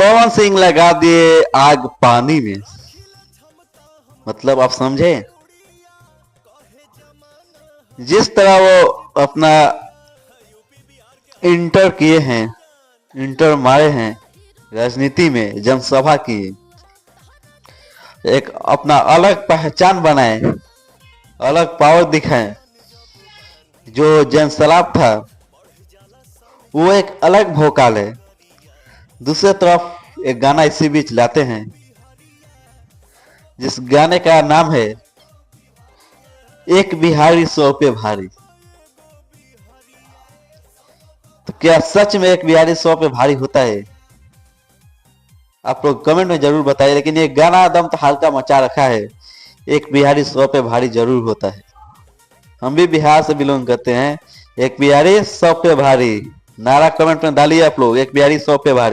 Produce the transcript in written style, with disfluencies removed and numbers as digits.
पवन सिंह लगा दिए आग पानी में। मतलब आप समझे, जिस तरह वो अपना इंटर किए हैं, इंटर मारे हैं राजनीति में, जनसभा की, एक अपना अलग पहचान बनाए, अलग पावर दिखाए। जो जनसलाब था वो एक अलग भोकाल है। दूसरी तरफ एक गाना इसी बीच लाते हैं, जिस गाने का नाम है एक बिहारी 100 पे भारी। तो क्या सच में एक बिहारी 100 पे भारी होता है? आप लोग कमेंट में जरूर बताइए। लेकिन ये गाना दम तो हल्का मचा रखा है, एक बिहारी 100 पे भारी जरूर होता है। हम भी बिहार से बिलोंग करते हैं। एक बिहारी 100 पे भारी नारा कमेंट में डालिए आप लोग, एक बिहारी 100 पे भारी।